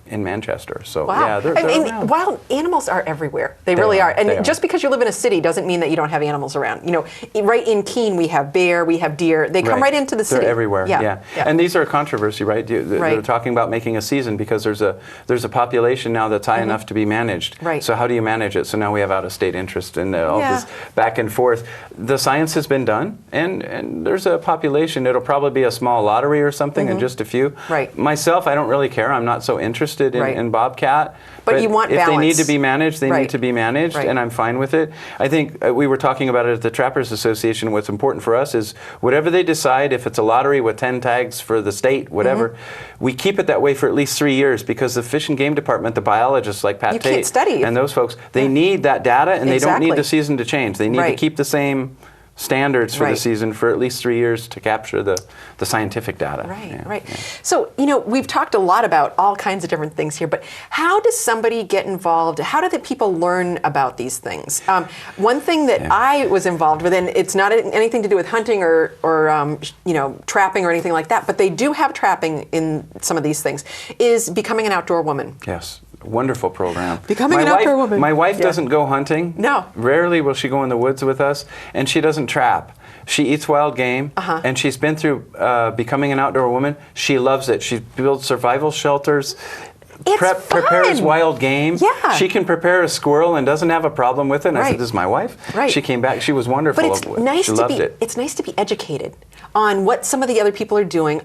in Manchester. So yeah, they're around. Wild animals are everywhere. They really are. And just because you live in a city doesn't mean that you don't have animals around. Right in Keene we have bear, we have deer. They come right into the city. They're everywhere. Yeah. And these are a controversy, right? They're talking about making a season because there's a population now that's high enough to be managed. So how do you manage it? So now we have out-of-state interest in all this back and forth. The science has been done, and there's a population. It'll probably be a small lottery or something, and just a few. Myself, I don't really care. I'm not so interested in bobcat. But you want if balance. they need to be managed, they need to be managed, and I'm fine with it. I think we were talking about it at the Trappers Association. What's important for us is whatever they decide, if it's a lottery with 10 tags for the state, whatever, we keep it that way for at least 3 years, because the Fish and Game Department, the biologists like Pat Tate and those folks, they need that data, and they don't need the season to change. They need to keep the same standards for the Right. season for at least 3 years to capture the scientific data. Right, Yeah, right. yeah. So, we've talked a lot about all kinds of different things here, but how does somebody get involved? How do the people learn about these things? One thing that I was involved with, and it's not anything to do with hunting or trapping or anything like that, but they do have trapping in some of these things, is becoming an outdoor woman. Yes. Wonderful program. Becoming an outdoor woman. My wife doesn't go hunting. No. Rarely will she go in the woods with us, and she doesn't trap. She eats wild game, and she's been through becoming an outdoor woman. She loves it. She builds survival shelters. Prepares wild game. Yeah. She can prepare a squirrel and doesn't have a problem with it. And I Right. said, "This is my wife." Right. She came back. She was wonderful. But it's nice she to loved be. it. It's nice to be educated on what some of the other people are doing.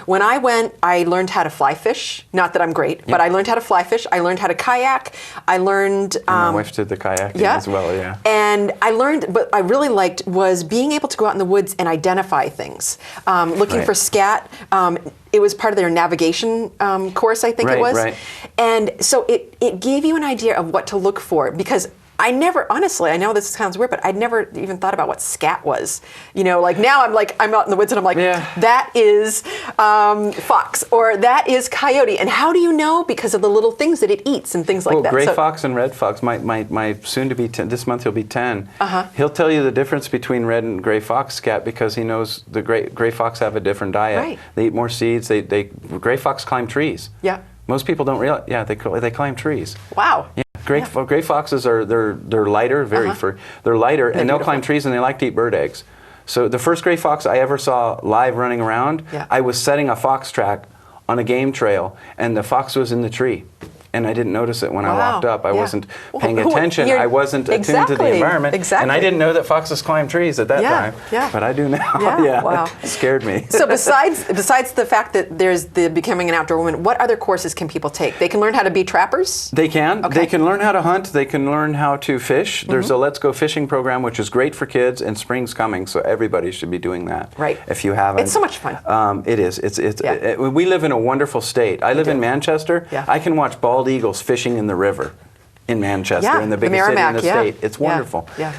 When I went, I learned how to fly fish. Not that I'm great, but I learned how to fly fish. I learned how to kayak. I learned. And my wife did the kayaking as well. Yeah. And I learned, but I really liked was being able to go out in the woods and identify things. Looking Right. for scat. It was part of their navigation course, I think it Right, was. right. And so it gave you an idea of what to look for, because I never, honestly, I know this sounds weird, but I'd never even thought about what scat was. Now I'm out in the woods and I'm like, that is fox, or that is coyote. And how do you know? Because of the little things that it eats and things like that. Gray fox and red fox. My soon-to-be 10, this month he'll be 10. He'll tell you the difference between red and gray fox scat because he knows the gray fox have a different diet. Right. They eat more seeds. Gray fox climb trees. Yeah. Most people don't realize. Yeah, they climb trees. Wow. Yeah. Gray foxes they're lighter, they're lighter, and they'll climb trees and they like to eat bird eggs. So the first gray fox I ever saw live running around, I was setting a fox track on a game trail, and the fox was in the tree. And I didn't notice it when I walked up. I wasn't paying attention. I wasn't attuned to the environment. Exactly. And I didn't know that foxes climb trees at that time. Yeah. But I do now. Yeah. Wow. It scared me. So besides the fact that there's the becoming an outdoor woman, what other courses can people take? They can learn how to be trappers? They can. Okay. They can learn how to hunt. They can learn how to fish. There's a Let's Go Fishing program, which is great for kids, and spring's coming, so everybody should be doing that. Right. If you haven't. It's so much fun. It is. We live in a wonderful state. I live in Manchester. Yeah. I can watch bald eagles fishing in the river in Manchester, in the biggest city in the state. It's wonderful. Yeah.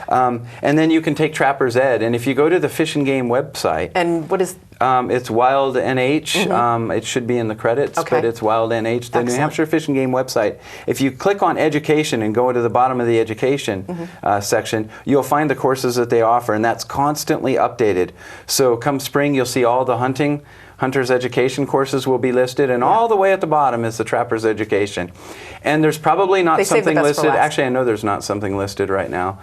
And then you can take Trapper's Ed, and if you go to the Fish and Game website. And what is? It's Wild NH. It should be in the credits, but it's Wild NH. The New Hampshire Fish and Game website. If you click on education and go to the bottom of the education section, you'll find the courses that they offer, and that's constantly updated. So come spring, you'll see all the hunter's education courses will be listed, and all the way at the bottom is the trapper's education. And there's probably not something listed. Actually, I know there's not something listed right now.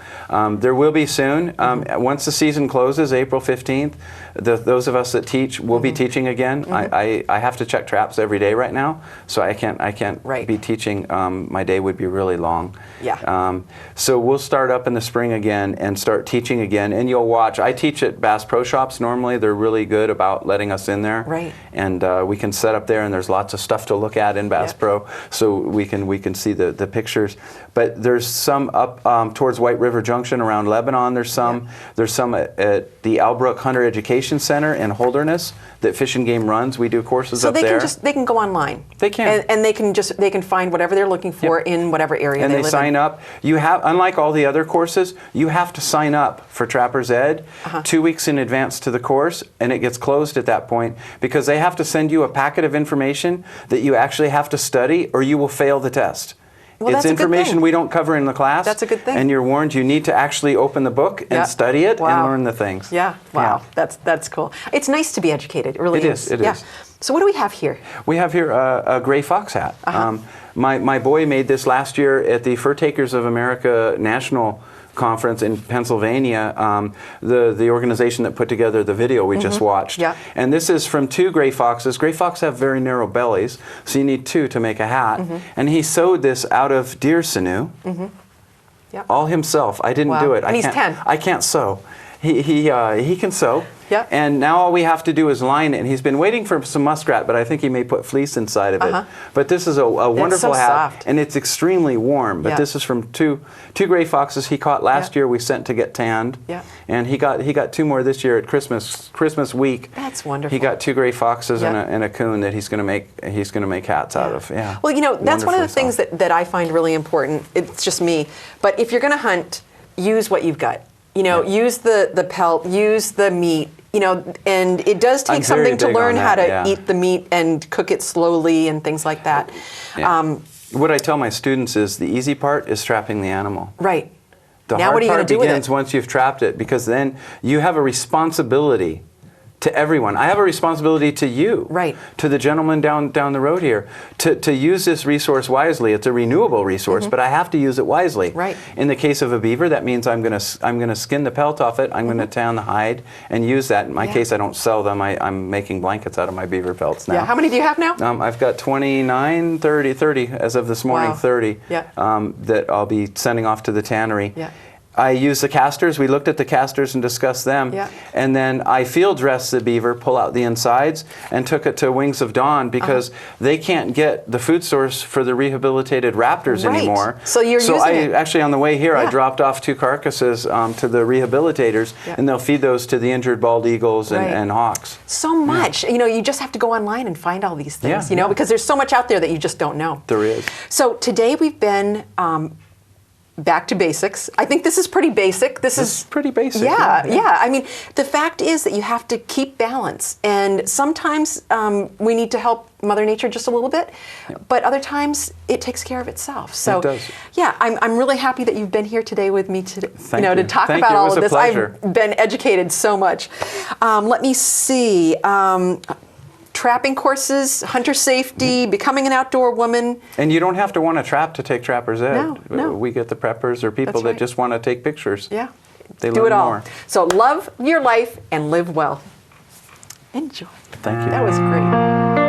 There will be soon. Once the season closes, April 15th, those of us that teach will be teaching again. I have to check traps every day right now, so I can't be teaching. My day would be really long. Yeah. So we'll start up in the spring again and start teaching again, and you'll watch. I teach at Bass Pro Shops normally. They're really good about letting us in there. Right. And we can set up there, and there's lots of stuff to look at in Bass Pro, so we can see the pictures. But there's some up towards White River Junction around Lebanon. There's some at the Albrook Hunter Education Center in Holderness that Fish and Game runs. We do courses up there. So they can go online. They can. And they can find whatever they're looking for in whatever area and they they live sign in. up. You have, unlike all the other courses, you have to sign up for Trapper's Ed 2 weeks in advance to the course, and it gets closed at that point because they have to send you a packet of information that you actually have to study, or you will fail the test. Well, it's that's a good information thing. we don't cover in the class. That's a good thing. And you're warned you need to actually open the book and study it and learn the things. Yeah. Wow. That's cool. It's nice to be educated. It really is. It is. So what do we have here? We have here a gray fox hat. My boy made this last year at the Fur Takers of America National Conference in Pennsylvania, the organization that put together the video we just watched. Yeah. And this is from 2 gray foxes. Gray foxes have very narrow bellies, so you need 2 to make a hat. And he sewed this out of deer sinew, all himself. I didn't do it. And he's 10. I can't sew. He can sew. Yeah. And now all we have to do is line it. And he's been waiting for some muskrat, but I think he may put fleece inside of it. But this is a wonderful hat, soft. and it's extremely warm. But this is from two gray foxes he caught last year. We sent to get tanned. Yeah. And he got 2 more this year at Christmas week. That's wonderful. He got 2 gray foxes and a coon that he's going to make hats out of. Yeah. Well, that's one of the things that I find really important. It's just me, but if you're going to hunt, use what you've got. You know, use the pelt, use the meat. You know, and it does take something to learn how to eat the meat and cook it slowly and things like that. Yeah. What I tell my students is the easy part is trapping the animal. Right. The Now what hard are you part gonna do with begins it? once you've trapped it, because then you have a responsibility to everyone. I have a responsibility to you, right, to the gentleman down the road here, to use this resource wisely. It's a renewable resource, but I have to use it wisely. Right. In the case of a beaver, that means I'm gonna skin the pelt off it. I'm gonna tan the hide and use that. In my case, I don't sell them. I'm making blankets out of my beaver pelts now. Yeah. How many do you have now? I've got 29, 30 as of this morning. Wow. 30 Yeah. that I'll be sending off to the tannery. Yeah. I use the casters. We looked at the casters and discussed them. Yeah. And then I field dressed the beaver, pull out the insides, and took it to Wings of Dawn because they can't get the food source for the rehabilitated raptors anymore. So you're using it. Actually, on the way here, I dropped off 2 carcasses to the rehabilitators, and they'll feed those to the injured bald eagles and hawks. So much. You know, you just have to go online and find all these things, you know, because there's so much out there that you just don't know. There is. So today we've been back to basics. I think this is pretty basic. This is pretty basic. Yeah. I mean, the fact is that you have to keep balance, and sometimes we need to help Mother Nature just a little bit, but other times it takes care of itself. So, it does. Yeah, I'm really happy that you've been here today with me today. Thank you. To talk Thank about you. It all was of a this. pleasure. I've been educated so much. Let me see. Trapping courses, hunter safety, becoming an outdoor woman. And you don't have to want to trap to take Trapper's Ed. No. We get the preppers or people that just want to take pictures. Yeah. They Do learn it all. more. So love your life and live well. Enjoy. Thank you. That was great.